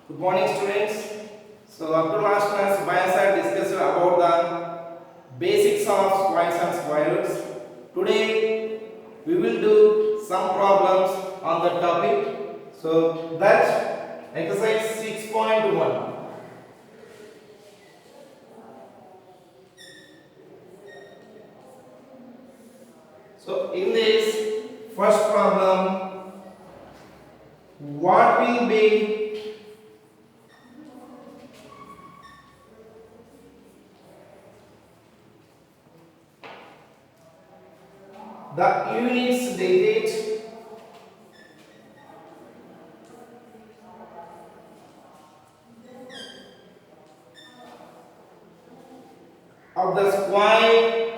Good morning, students. So, up to last class, Bias had discussed about the basics of squares and square roots. Today, we will do some problems on the topic. So, that exercise 6.1. So, in this first problem, what will be the units digit of the square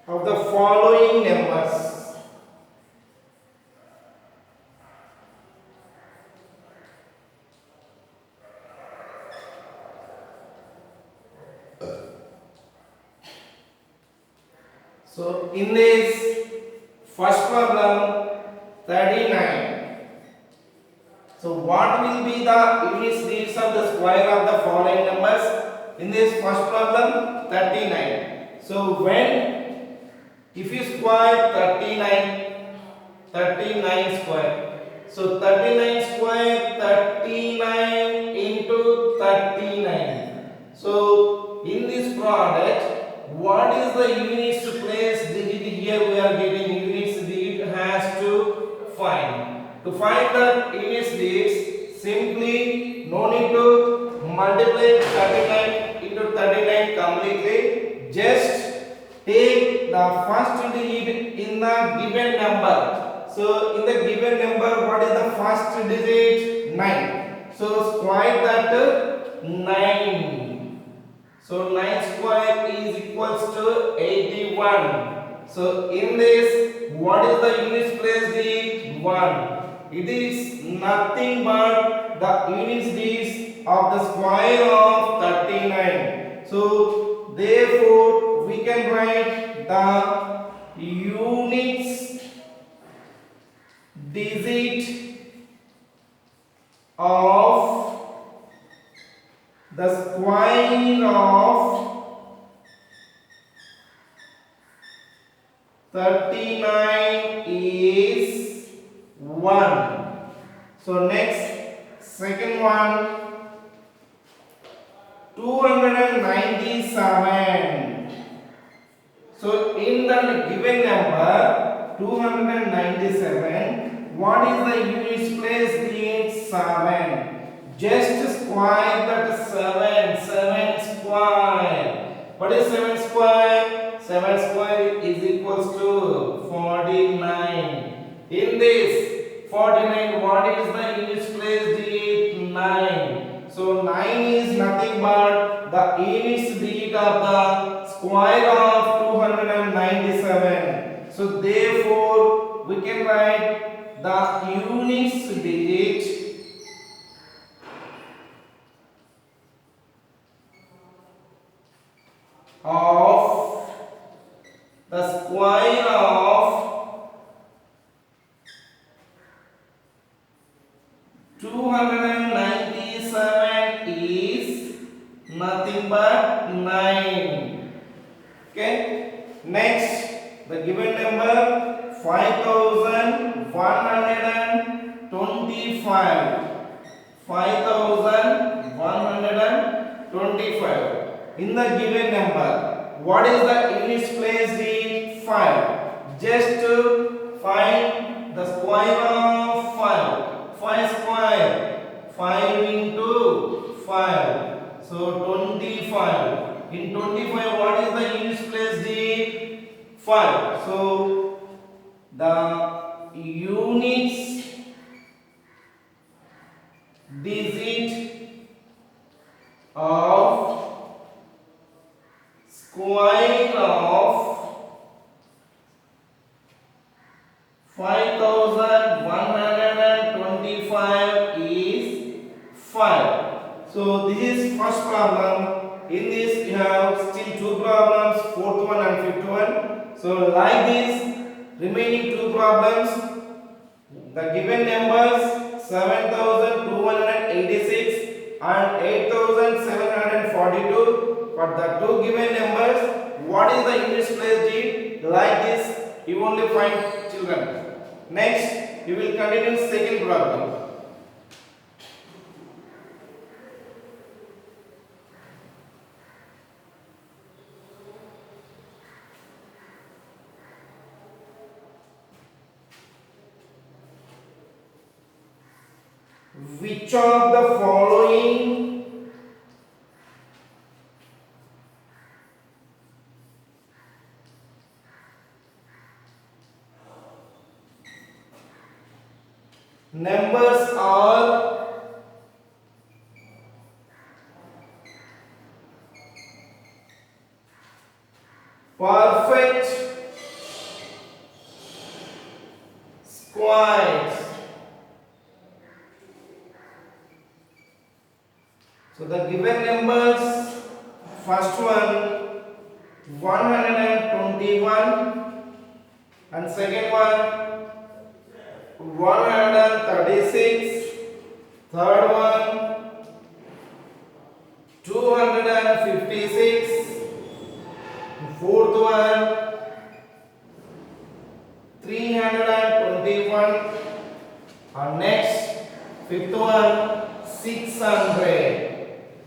of the following numbers. So in this first problem 39. So what will be the units digits of the square of the following numbers? In this first problem 39. So when if you square 39 square. So 39 square 39 into 39. So in this product, what is the units place digit? Here we are getting units digit has to find. To find the units digits, simply no need to multiply 39 into 39 completely. Just take the first digit in the given number. So in the given number, what is the first digit? 9. So square that 9. So 9 square is equals to 81. So in this, what is the units place digit? 1. It is nothing but the units digits of the square of 39. So therefore, we can write the units digit of the square of 39 is 1. So next, second one, 297. So in the given number 297, what is the units place digit? 7. Just square that 7 square. What is 7 square? 7 square is equals to 49. In this 49, what is the units place digit? 9. So 9 is nothing but the units digit of the square of 297. So therefore, we can write the units digit of the square of 297 is nothing but 9. Okay. Next, the given number 5125. 5125. In the given number, what is the units place digit? 5. Just to find the square of 5. 5 square. 5 into 5. So 25. In 25, what is the units place digit? 5. So the units digit of square of 5125 is 5. So this this is first problem. In this you have still two problems, fourth one and fifth one. So like this, remaining two problems, the given numbers 7286 and 8742. For the two given numbers, what is the units place digit? Like this, you only find children. Next, you will continue second problem. Which of the following numbers are perfect squares? So the given numbers, first one 121 and second one 136, third one 256, fourth one 321, and next fifth one 600.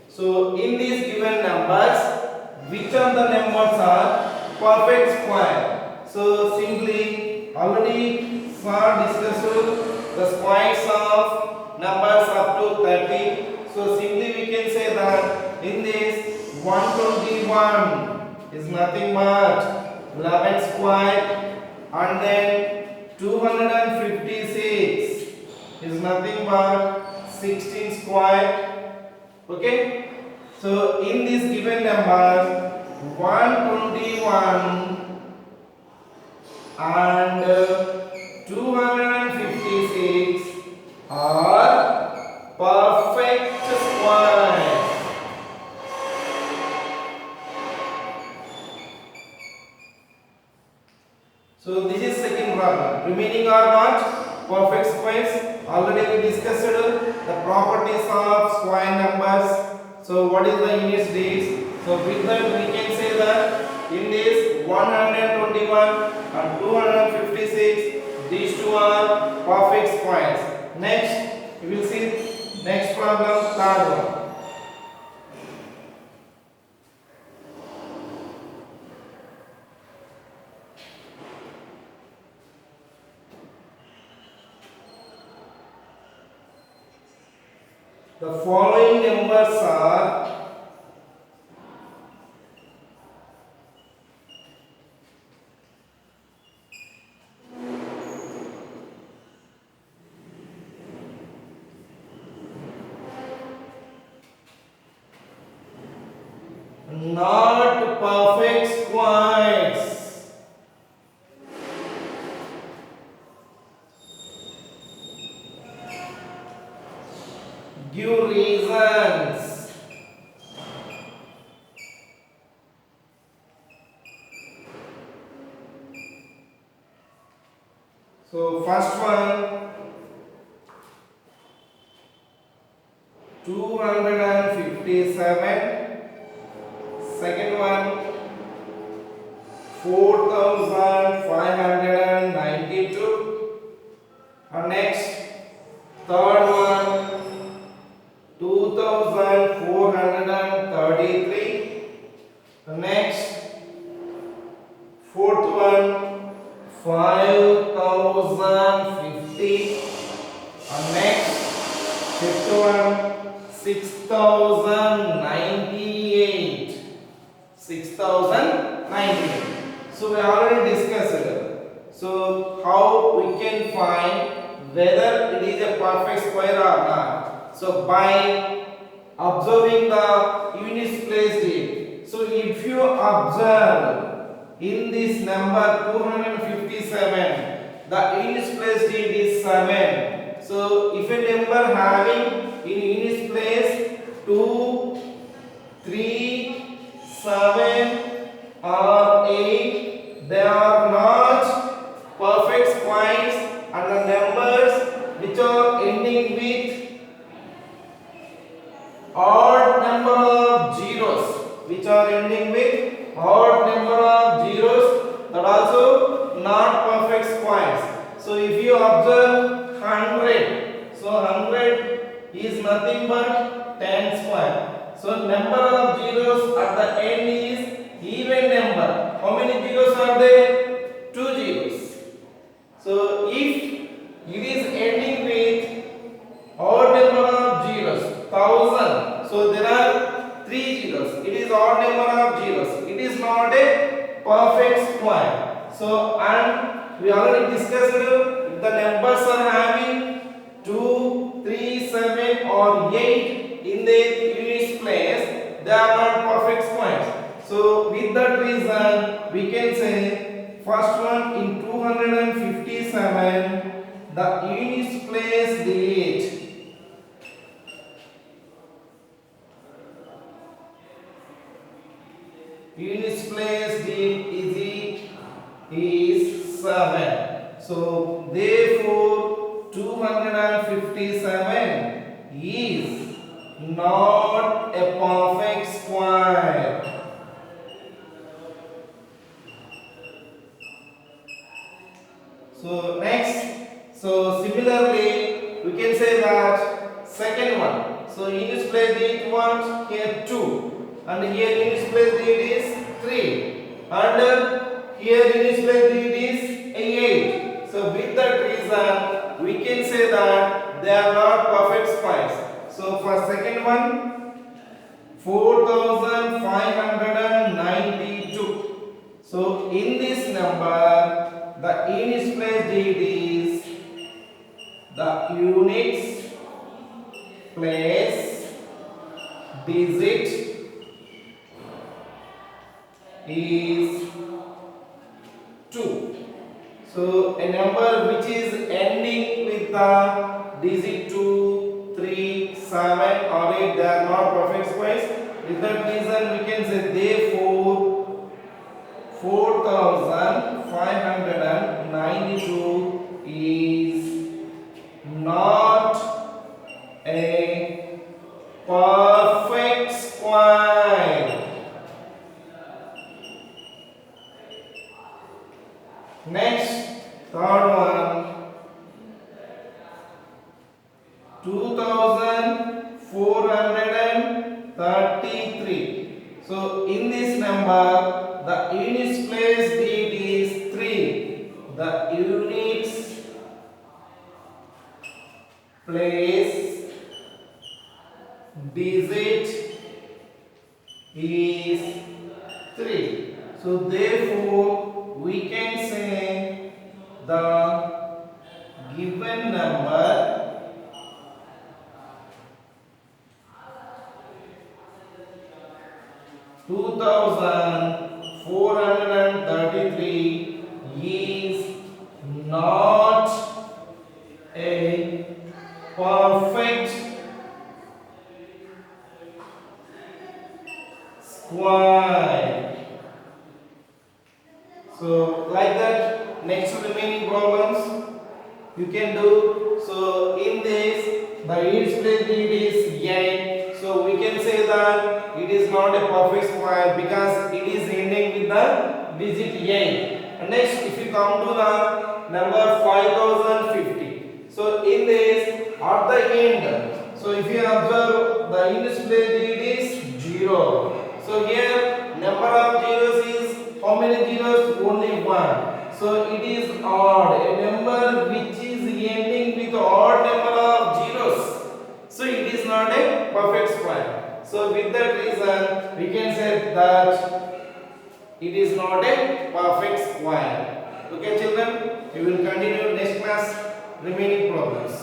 So in these given numbers, which of the numbers are perfect square? So simply already saw discussed the squares of numbers up to 30. So simply we can say that in this 121 is nothing but 11 square, and then 256 is nothing but 16 square. Okay, so in this given numbers 121 and 256 are perfect squares. So this is second problem. Remaining are what? Perfect squares. Already we discussed the properties of square numbers. So what is the units digits? So with that we can say that in this 121 and 256, these two are perfect squares. Next we will see next problem, third one. The following numbers are not perfect squares. Give reasons. So first one 257, second one 4592, and next third one 2433, the next fourth one 5050, and next fifth one 6098. So we already discussed it. So how we can find whether it is a perfect square or not? So by observing the units placed in. So if you observe in this number 257, the units placed in is 7. So if a number having in units place 2 3, 7 or 8, they are not perfect squares, and the numbers which are ending with odd number of zeros, which are ending with odd number of zeros, that also not perfect squares. So if you observe 100, so 100 is nothing but 10 square. So number of zeros at the end is even number. How many zeros are there? 2 zeros. So if it is ending with odd number of zeros, 1000, so there are 3 zeros. It is odd number of zeros. It is not a perfect square. So, and we already discussed if the numbers are having 2, 3, 7 or 8 in their units place, they are not perfect squares. So with that reason, we can say first one in 257, the units place digit units place digit is 7. So therefore 257 is not a perfect square. So next, so similarly we can say that second one. So units place digit what? Here 2, and here units place digit is 3, and here units place digit is 8. So with that reason we can say that they are not perfect squares. So for second one, 4592. So in this number, the units place digit is the units place digit is 2. So a number which is ending with the digit 2, 3, 7 or 8, they are not perfect squares. With that reason we can say therefore 4592 is not a perfect square. Next, third one, 2433. So in this number, the units place digit is 3. The units place digit is 3. So therefore we can say the given number two 2433 is not a perfect square. So like that, next remaining problems you can do. So in this, the units place digit is 8. So we can say that it is not a perfect square because it is ending with the digit 8. And next, if you come to the number 5050. So in this, at the end, so if you observe the units place digit is 0. So here number of zeros is how many zeros? Only 1. So it is odd. A number which is ending with odd number of zeros. So it is not a perfect square. So with that reason we can say that it is not a perfect square. Okay children, we will continue next class remaining problems.